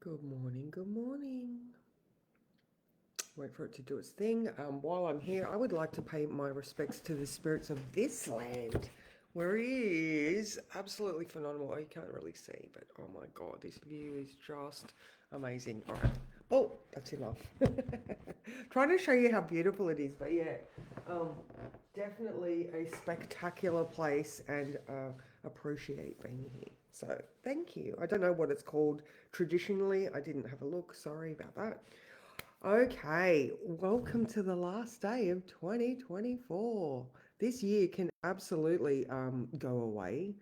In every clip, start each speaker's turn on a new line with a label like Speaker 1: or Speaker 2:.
Speaker 1: Good morning, good morning. Wait for it to do its thing. While I'm here, I would like to pay my respects to the spirits of this land, where it is absolutely phenomenal. Oh, you can't really see, but oh my God, this view is just amazing. All right. Oh, that's enough. Trying to show you how beautiful it is, but yeah, um, definitely a spectacular place and appreciate being here. So thank you. I don't know what it's called traditionally. I didn't have a look. Sorry about that. Okay, welcome to the last day of 2024. This year can absolutely go away.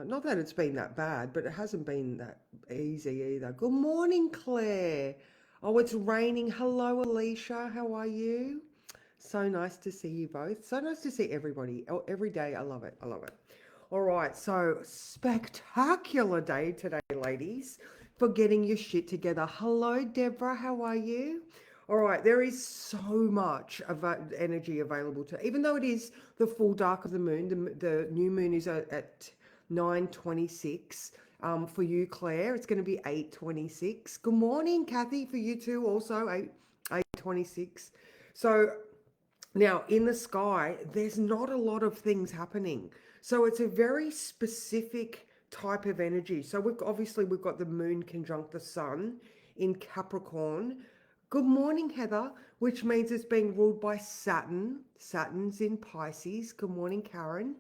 Speaker 1: Not that it's been that bad, but it hasn't been that easy either. Good morning, Claire. Oh, it's raining. Hello, Alicia. How are you? So nice to see you both. So nice to see everybody. Oh, every day. I love it. I love it. All right, so spectacular day today, ladies, for getting your shit together. Hello, Deborah. How are you? All right, there is so much energy available to, even though it is the full dark of the moon, the new moon is at 9:26. For you, Claire, it's going to be 8:26. Good morning, Kathy, for you too, also 8:26. So now, in the sky, there's not a lot of things happening. So it's a very specific type of energy. So we've got the moon conjunct the sun in Capricorn. Good morning, Heather, which means it's being ruled by Saturn. Saturn's in Pisces. Good morning, Karen.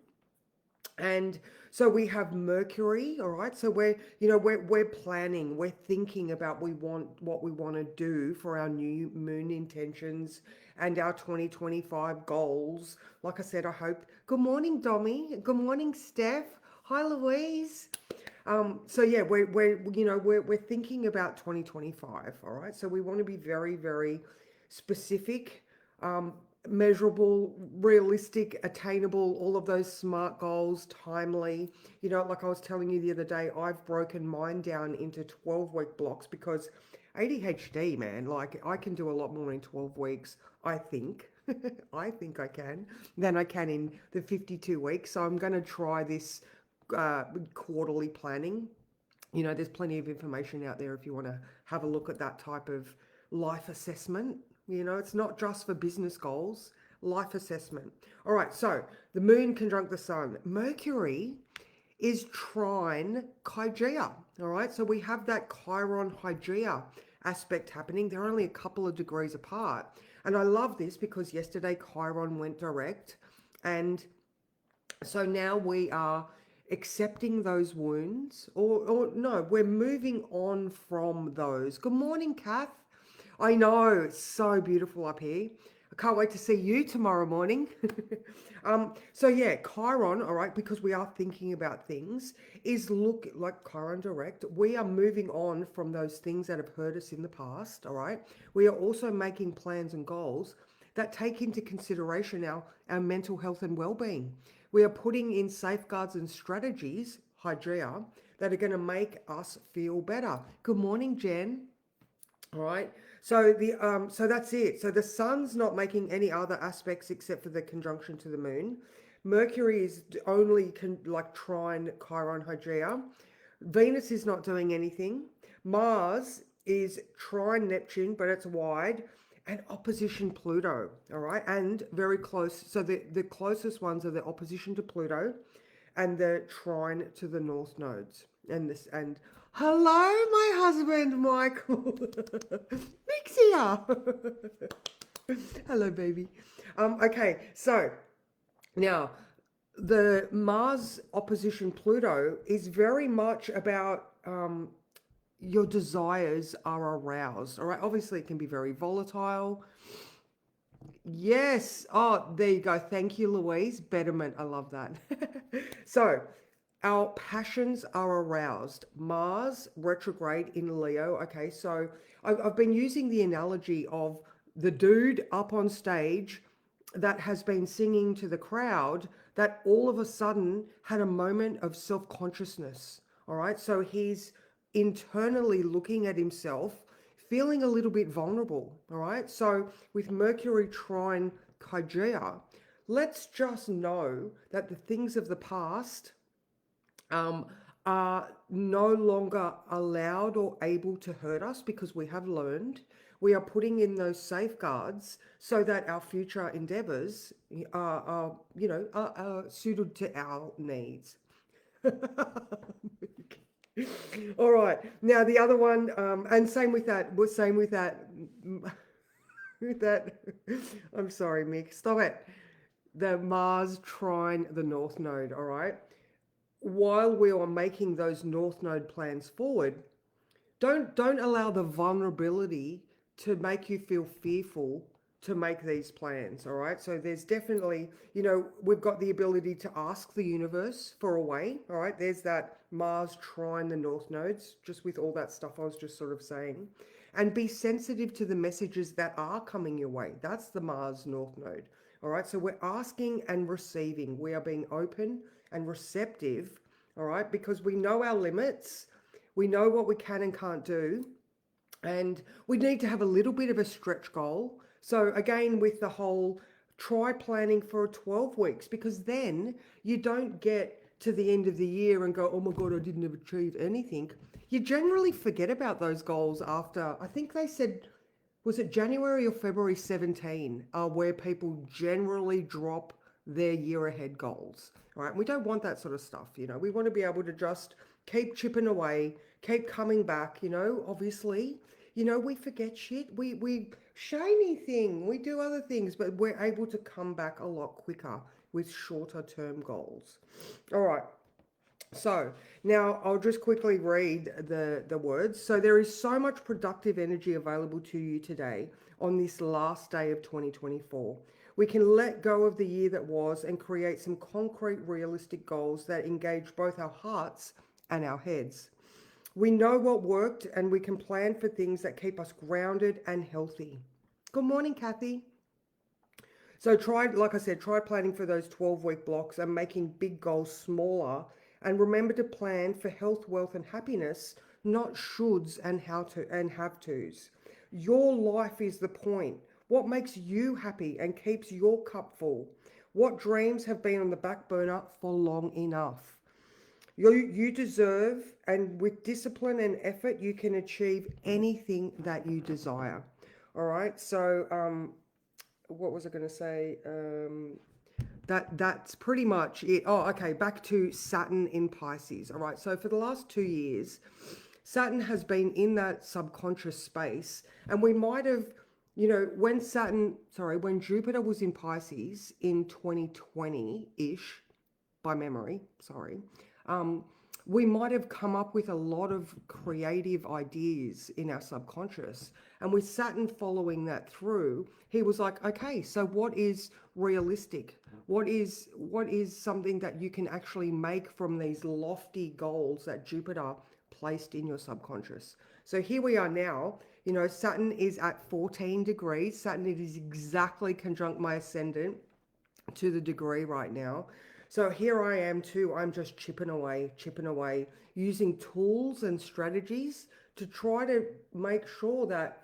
Speaker 1: And so we have Mercury, all right? So we're planning, we're thinking about what we want to do for our new moon intentions and our 2025 goals. Like I said, I hope. Good morning, Domi. Good morning, Steph. Hi, Louise. So yeah, we're thinking about 2025, all right? So we want to be very, very specific, measurable, realistic, attainable, all of those SMART goals, timely. Like I was telling you the other day, I've broken mine down into 12-week blocks because ADHD, man, like I can do a lot more in 12 weeks, I think. I think I can, than I can in the 52 weeks. So I'm going to try this quarterly planning. There's plenty of information out there if you want to have a look at that type of life assessment. It's not just for business goals, life assessment. All right, so the moon conjunct the sun. Mercury is trine Hygeia. All right, so we have that Chiron Hygeia aspect happening. They're only a couple of degrees apart. And I love this because yesterday Chiron went direct. And so now we are accepting those wounds, or no, we're moving on from those. Good morning, Kath. I know, it's so beautiful up here. I can't wait to see you tomorrow morning. So yeah, Chiron, all right, because we are thinking about things, is look like Chiron direct. We are moving on from those things that have hurt us in the past, all right? We are also making plans and goals that take into consideration our mental health and well-being. We are putting in safeguards and strategies, Hydrea, that are going to make us feel better. Good morning, Jen. All right. So that's it. So the sun's not making any other aspects except for the conjunction to the moon. Mercury is only like trine Chiron Hygieia. Venus is not doing anything. Mars is trine Neptune, but it's wide, and opposition Pluto. All right, and very close. So the closest ones are the opposition to Pluto, and the trine to the north nodes. And hello, my husband Michael. Nick's here. Hello, baby. Okay, so now the Mars opposition Pluto is very much about your desires are aroused. All right, obviously it can be very volatile. Yes. Oh, there you go. Thank you, Louise. Betterment. I love that. So, our passions are aroused. Mars retrograde in Leo. Okay, so I've been using the analogy of the dude up on stage that has been singing to the crowd that all of a sudden had a moment of self consciousness. All right, so he's internally looking at himself, feeling a little bit vulnerable. All right, so with Mercury trine Hygeia, let's just know that the things of the past are no longer allowed or able to hurt us because we have learned. We are putting in those safeguards so that our future endeavors are suited to our needs. All right. Now the other one, and same with that. Same with that. With that. I'm sorry, Mick. Stop it. The Mars trine the North Node. All right. While we are making those North Node plans forward, don't allow the vulnerability to make you feel fearful to make these plans. All right, so there's definitely, we've got the ability to ask the universe for a way. All right, there's that Mars trine the North Nodes, just with all that stuff I was just sort of saying, and be sensitive to the messages that are coming your way. That's the Mars North Node. All right, so we're asking and receiving. We are being open and receptive. All right, because we know our limits, we know what we can and can't do, and we need to have a little bit of a stretch goal. So again, with the whole, try planning for 12 weeks, because then you don't get to the end of the year and go, oh my God, I didn't achieve anything. You generally forget about those goals after, I think they said, was it January or February 17, where people generally drop their year ahead goals. All right, we don't want that sort of stuff. We want to be able to just keep chipping away, keep coming back. Obviously, we forget shit. We shiny thing. We do other things, but we're able to come back a lot quicker with shorter term goals. All right. So now I'll just quickly read the words. So there is so much productive energy available to you today on this last day of 2024. We can let go of the year that was and create some concrete, realistic goals that engage both our hearts and our heads. We know what worked and we can plan for things that keep us grounded and healthy. Good morning, Kathy. So like I said, try planning for those 12-week blocks and making big goals smaller. And remember to plan for health, wealth, and happiness, not shoulds and have-tos. Your life is the point. What makes you happy and keeps your cup full? What dreams have been on the back burner for long enough? You deserve, and with discipline and effort, you can achieve anything that you desire. All right. So, what was I going to say? That's pretty much it. Oh, okay. Back to Saturn in Pisces. All right. So for the last 2 years, Saturn has been in that subconscious space, and we might have, when Jupiter was in Pisces in 2020-ish, by memory, we might have come up with a lot of creative ideas in our subconscious. And with Saturn following that through, he was like, okay, so what is realistic? What is something that you can actually make from these lofty goals that Jupiter placed in your subconscious? So here we are now. Saturn is at 14 degrees. Saturn is exactly conjunct my ascendant to the degree right now. So here I am too. I'm just chipping away, using tools and strategies to try to make sure that,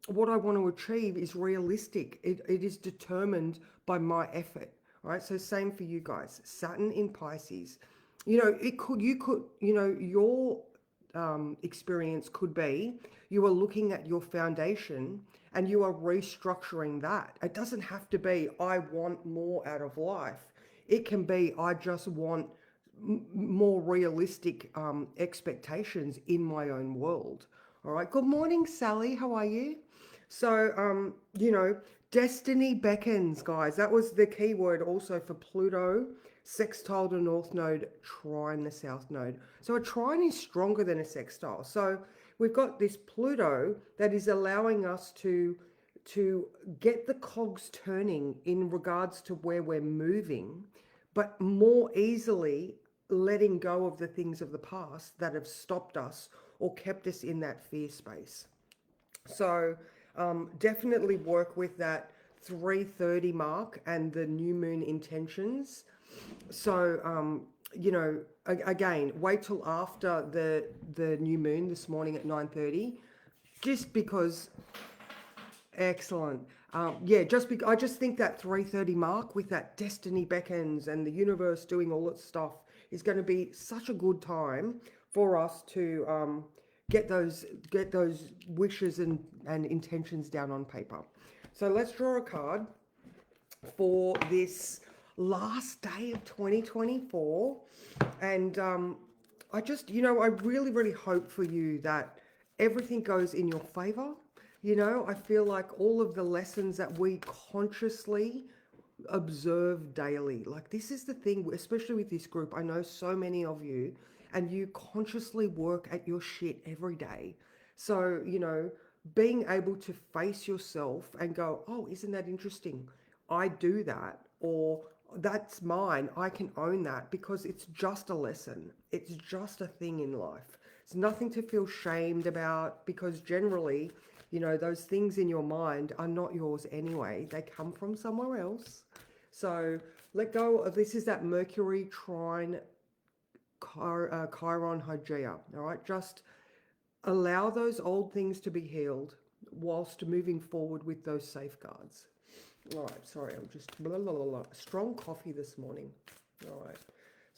Speaker 1: what I want to achieve is realistic. It is determined by my effort. All right. So same for you guys. Saturn in Pisces. Your experience could be you are looking at your foundation and you are restructuring that. It doesn't have to be, I want more out of life. It can be, I just want more realistic expectations in my own world. All right. Good morning, Sally. How are you? So, destiny beckons, guys. That was the key word also for Pluto, sextile the North Node, trine the South Node. So a trine is stronger than a sextile. So we've got this Pluto that is allowing us to get the cogs turning in regards to where we're moving, but more easily letting go of the things of the past that have stopped us or kept us in that fear space. So definitely work with that 3:30 mark and the new moon intentions. So, again, wait till after the new moon this morning at 9:30, just because. Excellent. I just think that 3:30 mark with that destiny beckons and the universe doing all its stuff is going to be such a good time for us to get those wishes and intentions down on paper. So let's draw a card for this last day of 2024. And I just, I really, really hope for you that everything goes in your favor. I feel like all of the lessons that we consciously observe daily, like this is the thing, especially with this group. I know so many of you, and you consciously work at your shit every day. So, being able to face yourself and go, oh, isn't that interesting? I do that, or that's mine. I can own that because it's just a lesson. It's just a thing in life. It's nothing to feel shamed about because generally, those things in your mind are not yours anyway. They come from somewhere else. So let go of this. Is that Mercury trine Chiron Hygieia. All right. Just allow those old things to be healed whilst moving forward with those safeguards. All right, sorry, I'm just strong coffee this morning. All right,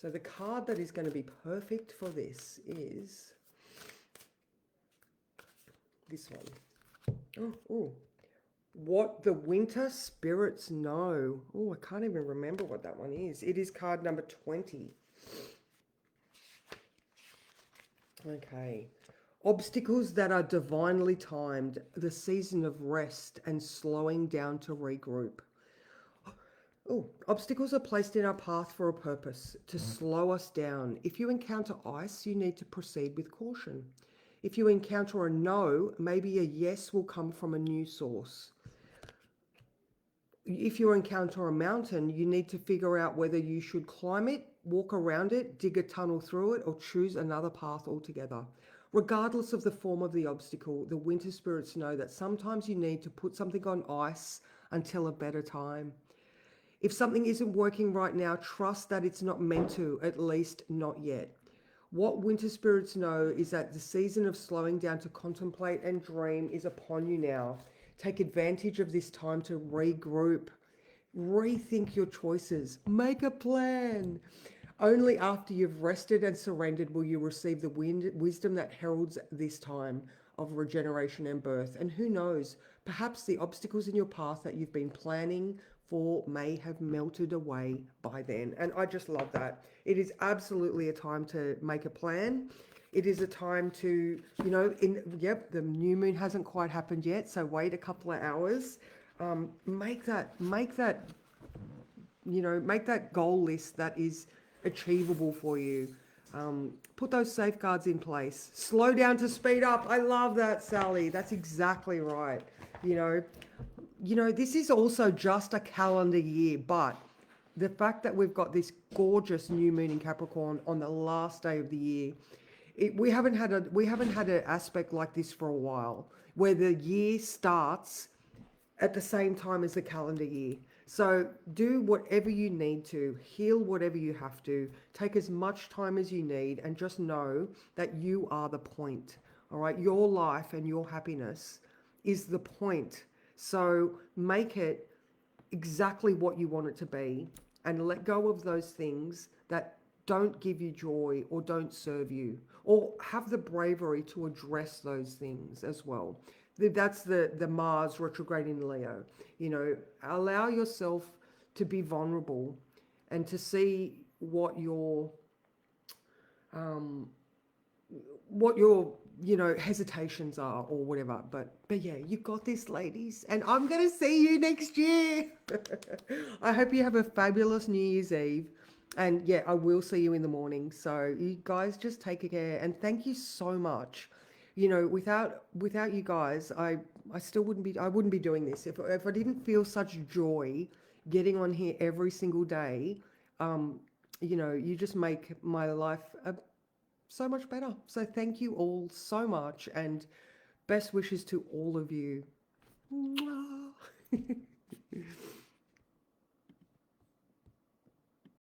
Speaker 1: so the card that is going to be perfect for this is this one. Oh, what the winter spirits know. Oh, I can't even remember what that one is. It is card number 20. Okay. Obstacles that are divinely timed, the season of rest and slowing down to regroup. Oh, obstacles are placed in our path for a purpose, to slow us down. If you encounter ice, you need to proceed with caution. If you encounter a no, maybe a yes will come from a new source. If you encounter a mountain, you need to figure out whether you should climb it, walk around it, dig a tunnel through it, or choose another path altogether. Regardless of the form of the obstacle, the winter spirits know that sometimes you need to put something on ice until a better time. If something isn't working right now, trust that it's not meant to, at least not yet. What winter spirits know is that the season of slowing down to contemplate and dream is upon you now. Take advantage of this time to regroup, rethink your choices, make a plan. Only after you've rested and surrendered will you receive the wisdom that heralds this time of regeneration and birth. And who knows, perhaps the obstacles in your path that you've been planning for may have melted away by then. And I just love that. It is absolutely a time to make a plan. It is a time to, the new moon hasn't quite happened yet, so wait a couple of hours. Make that goal list that is achievable for you. Put those safeguards in place. Slow down to speed up. I love that, Sally. That's exactly right. This is also just a calendar year, but the fact that we've got this gorgeous new moon in Capricorn on the last day of the year, we haven't had an aspect like this for a while, where the year starts at the same time as the calendar year. So do whatever you need to, heal whatever you have to, take as much time as you need, and just know that you are the point. All right, your life and your happiness is the point. So make it exactly what you want it to be, and let go of those things that don't give you joy or don't serve you, or have the bravery to address those things as well. That's the Mars retrograde in Leo. Allow yourself to be vulnerable and to see what your hesitations are or whatever. But yeah, you got this, ladies, and I'm gonna see you next year. I hope you have a fabulous New Year's Eve. And yeah, I will see you in the morning. So you guys just take care, and thank you so much. Without you guys, I wouldn't be doing this. If I didn't feel such joy getting on here every single day, you just make my life so much better. So thank you all so much, and best wishes to all of you.